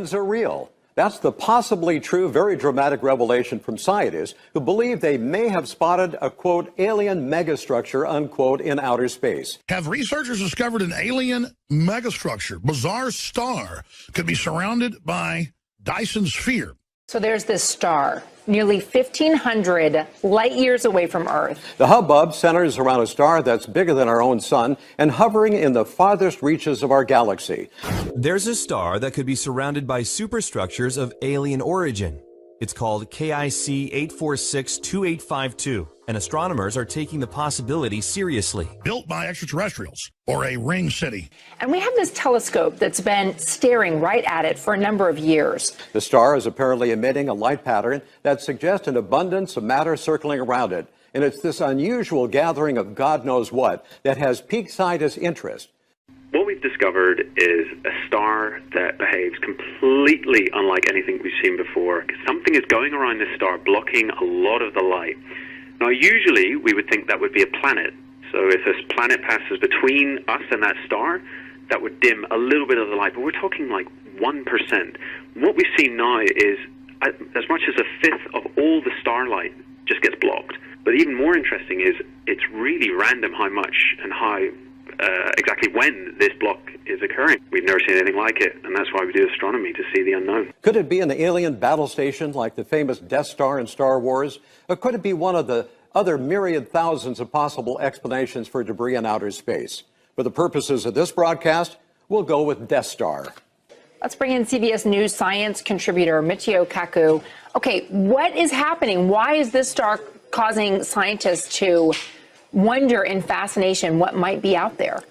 aliens are real. That's the possibly true, very dramatic revelation from scientists who believe they may have spotted a, quote, alien megastructure, unquote, in outer space. Have researchers discovered an alien megastructure, bizarre star, could be surrounded by Dyson sphere? So there's this star, nearly 1,500 light years away from Earth. The hubbub centers around a star that's bigger than our own sun and hovering in the farthest reaches of our galaxy. There's a star that could be surrounded by superstructures of alien origin. It's called KIC 8462852, and astronomers are taking the possibility seriously. Built by extraterrestrials or a ring city. And we have this telescope that's been staring right at it for a number of years. The star is apparently emitting a light pattern that suggests an abundance of matter circling around it. And it's this unusual gathering of God knows what that has piqued scientists' interest. What we've discovered is a star that behaves completely unlike anything we've seen before. Something is going around this star, blocking a lot of the light. Now, usually we would think that would be a planet. So if this planet passes between us and that star, that would dim a little bit of the light. But we're talking like 1%. What we see now is as much as a fifth of all the starlight just gets blocked. But even more interesting is it's really random how much and how exactly when this block is occurring. We've never seen anything like it, and that's why we do astronomy, to see the unknown. Could it be an alien battle station like the famous Death Star in Star Wars? Or could it be one of the other myriad thousands of possible explanations for debris in outer space? For the purposes of this broadcast, we'll go with Death Star. Let's bring in CBS News science contributor Michio Kaku. Okay, what is happening? Why is this star causing scientists to wonder in fascination what might be out there?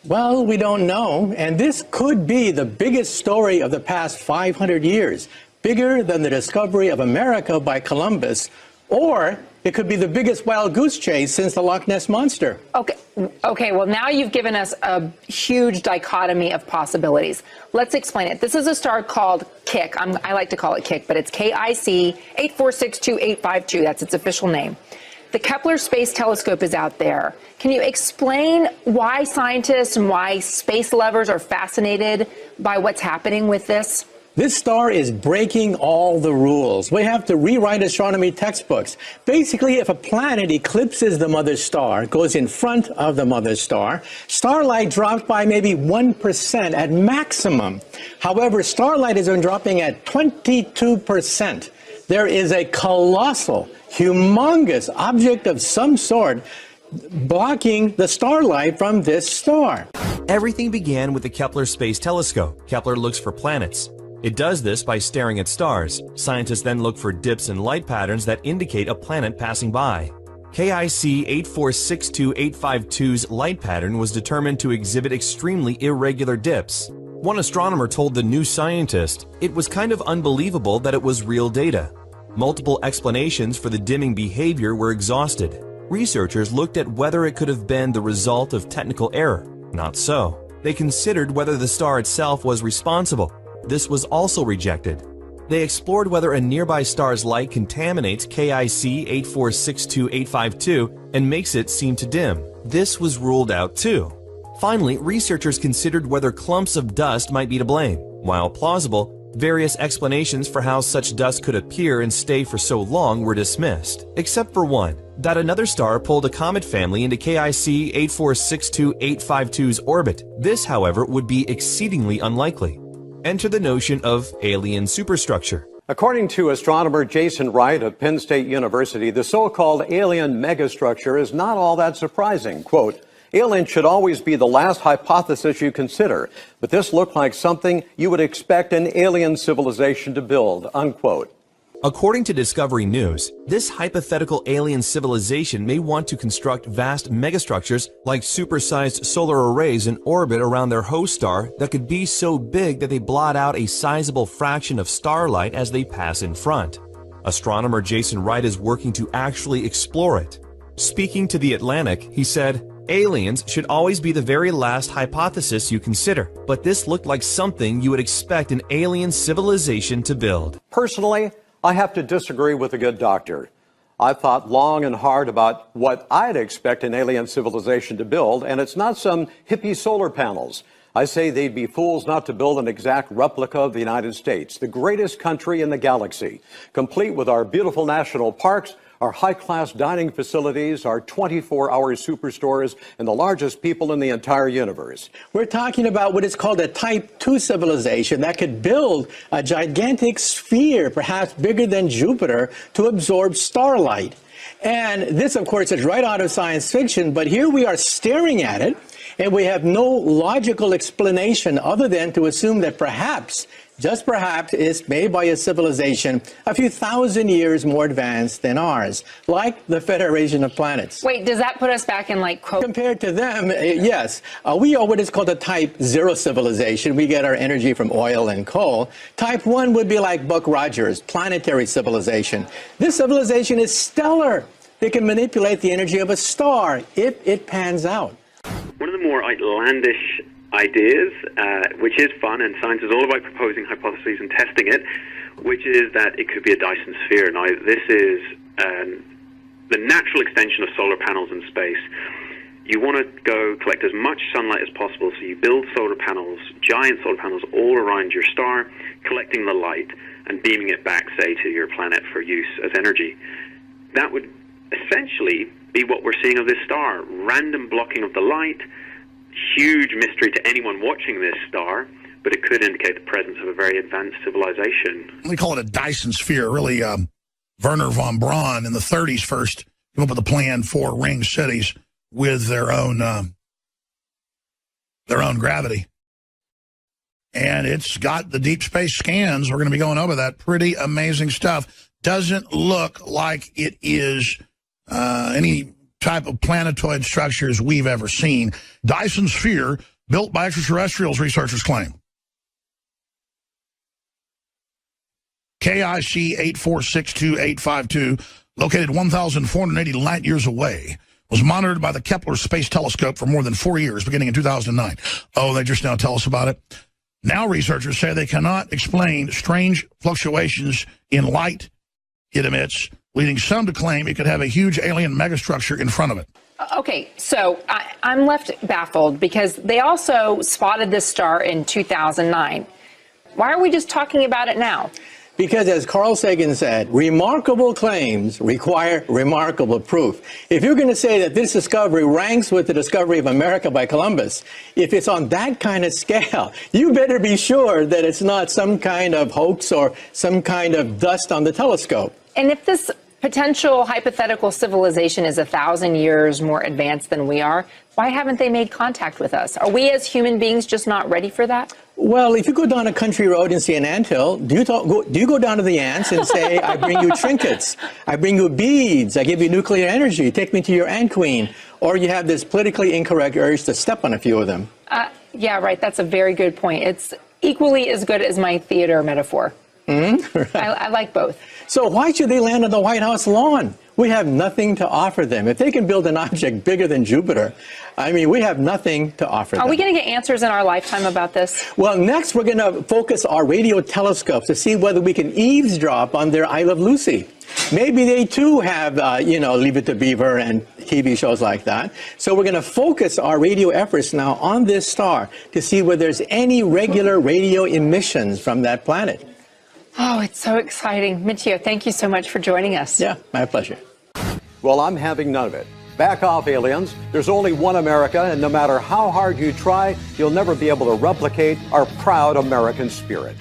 Well, we don't know, and this could be the biggest story of the past 500 years, bigger than the discovery of America by Columbus, or it could be the biggest wild goose chase since the Loch Ness Monster. Okay, well, now you've given us a huge dichotomy of possibilities. Let's explain it. This is a star called KIC. I like to call it KIC, but it's KIC 8462852. That's its official name. The Kepler Space Telescope is out there. Can you explain why scientists and why space lovers are fascinated by what's happening with this? This star is breaking all the rules. We have to rewrite astronomy textbooks. Basically, if a planet eclipses the mother star, goes in front of the mother star, starlight drops by maybe 1% at maximum. However, starlight has been dropping at 22%. There is a colossal, humongous object of some sort blocking the starlight from this star. Everything began with the Kepler Space Telescope. Kepler looks for planets. It does this by staring at stars. Scientists then look for dips in light patterns that indicate a planet passing by. KIC 8462852's light pattern was determined to exhibit extremely irregular dips. One astronomer told the New Scientist it was kind of unbelievable that it was real data. Multiple explanations for the dimming behavior were exhausted. Researchers looked at whether it could have been the result of technical error. Not so. They considered whether the star itself was responsible. This was also rejected. They explored whether a nearby star's light contaminates KIC 8462852 and makes it seem to dim. This was ruled out too. Finally, researchers considered whether clumps of dust might be to blame. While plausible, various explanations for how such dust could appear and stay for so long were dismissed, except for one, that another star pulled a comet family into KIC 8462852's orbit. This, however, would be exceedingly unlikely. Enter the notion of alien superstructure. According to astronomer Jason Wright of Penn State University, the so-called alien megastructure is not all that surprising. Quote, alien should always be the last hypothesis you consider, but this looked like something you would expect an alien civilization to build, unquote. According to Discovery News, this hypothetical alien civilization may want to construct vast megastructures like supersized solar arrays in orbit around their host star that could be so big that they blot out a sizable fraction of starlight as they pass in front. Astronomer Jason Wright is working to actually explore it. Speaking to The Atlantic, he said, aliens should always be the very last hypothesis you consider, but this looked like something you would expect an alien civilization to build. Personally, I have to disagree with a good doctor. I've thought long and hard about what I'd expect an alien civilization to build, and it's not some hippie solar panels. I say they'd be fools not to build an exact replica of the United States, the greatest country in the galaxy, complete with our beautiful national parks, our high-class dining facilities, our 24-hour superstores, and the largest people in the entire universe. We're talking about what is called a Type 2 civilization that could build a gigantic sphere, perhaps bigger than Jupiter, to absorb starlight. And this, of course, is right out of science fiction, but here we are staring at it, and we have no logical explanation other than to assume that perhaps, just perhaps, it's made by a civilization a few thousand years more advanced than ours, like the Federation of Planets. Wait, does that put us back in like Compared to them, yes. We are what is called a Type 0 civilization. We get our energy from oil and coal. Type 1 would be like Buck Rogers, planetary civilization. This civilization is stellar. They can manipulate the energy of a star if it pans out. One of the more outlandish ideas, which is fun, and science is all about proposing hypotheses and testing it, which is that it could be a Dyson sphere. Now, this is the natural extension of solar panels in space. You want to go collect as much sunlight as possible, so you build solar panels, giant solar panels, all around your star, collecting the light and beaming it back, say, to your planet for use as energy. That would essentially be what we're seeing of this star. Random blocking of the light, huge mystery to anyone watching this star, but it could indicate the presence of a very advanced civilization. We call it a Dyson sphere. Really, Werner von Braun in the 30s first came up with a plan for ring cities with their own gravity. And it's got the deep space scans. We're going to be going over that. Pretty amazing stuff. Doesn't look like it is any type of planetoid structures we've ever seen. Dyson sphere built by extraterrestrials, researchers claim. KIC 8462852, located 1,480 light years away, was monitored by the Kepler Space Telescope for more than 4 years, beginning in 2009. Oh, they just now tell us about it. Now researchers say they cannot explain strange fluctuations in light it emits, leading some to claim it could have a huge alien megastructure in front of it. Okay, so I'm left baffled because they also spotted this star in 2009. Why are we just talking about it now? Because as Carl Sagan said, remarkable claims require remarkable proof. If you're going to say that this discovery ranks with the discovery of America by Columbus, if it's on that kind of scale, you better be sure that it's not some kind of hoax or some kind of dust on the telescope. And if this potential hypothetical civilization is 1,000 years more advanced than we are, why haven't they made contact with us? Are we as human beings just not ready for that? Well, if you go down a country road and see an anthill, do you go down to the ants and say, I bring you trinkets, I bring you beads, I give you nuclear energy, take me to your ant queen? Or you have this politically incorrect urge to step on a few of them? Yeah, right. That's a very good point. It's equally as good as my theater metaphor. Right. I like both. So why should they land on the White House lawn? We have nothing to offer them. If they can build an object bigger than Jupiter, I mean, we have nothing to offer them. Are we going to get answers in our lifetime about this? Well, next we're going to focus our radio telescopes to see whether we can eavesdrop on their I Love Lucy. Maybe they too have, Leave It to Beaver and TV shows like that. So we're going to focus our radio efforts now on this star to see whether there's any regular radio emissions from that planet. Oh, it's so exciting. Mitchio, thank you so much for joining us. Yeah, my pleasure. Well, I'm having none of it. Back off, aliens. There's only one America, and no matter how hard you try, you'll never be able to replicate our proud American spirit.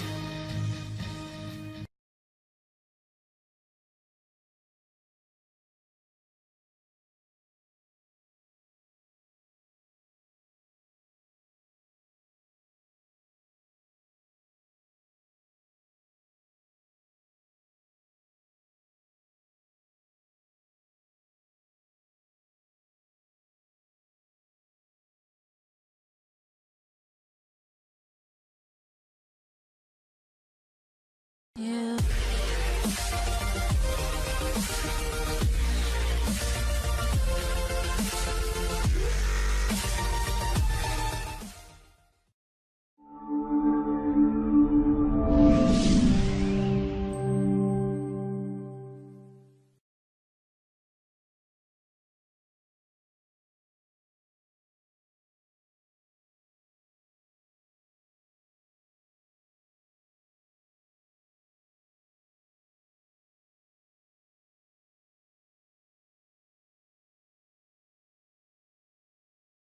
Yeah.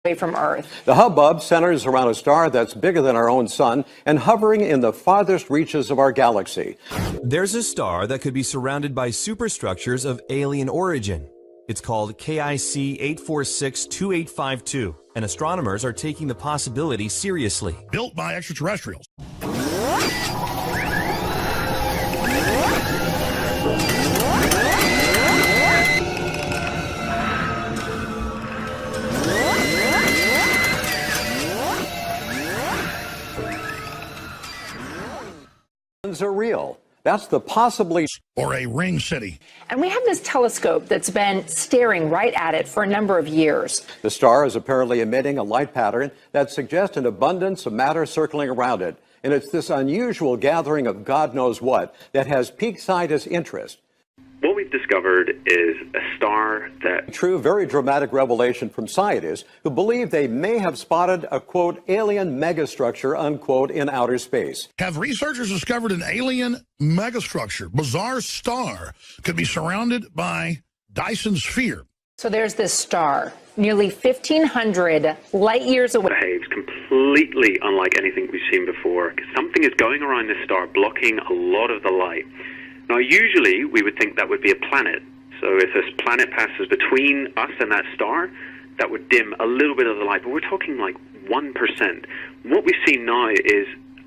away from Earth. The hubbub centers around a star that's bigger than our own sun and hovering in the farthest reaches of our galaxy. There's a star that could be surrounded by superstructures of alien origin. It's called KIC 8462852, and astronomers are taking the possibility seriously. Built by extraterrestrials. Are real. That's the possibly. Or a ring city. And we have this telescope that's been staring right at it for a number of years. The star is apparently emitting a light pattern that suggests an abundance of matter circling around it. And it's this unusual gathering of God knows what that has piqued scientists' interest. What we've discovered is a star that... True, very dramatic revelation from scientists who believe they may have spotted a, quote, alien megastructure, unquote, in outer space. Have researchers discovered an alien megastructure, bizarre star, could be surrounded by Dyson sphere? So there's this star, nearly 1,500 light years away. Behaves completely unlike anything we've seen before. Something is going around this star, blocking a lot of the light. Now, usually we would think that would be a planet. So if this planet passes between us and that star, that would dim a little bit of the light. But we're talking like 1%. What we see now is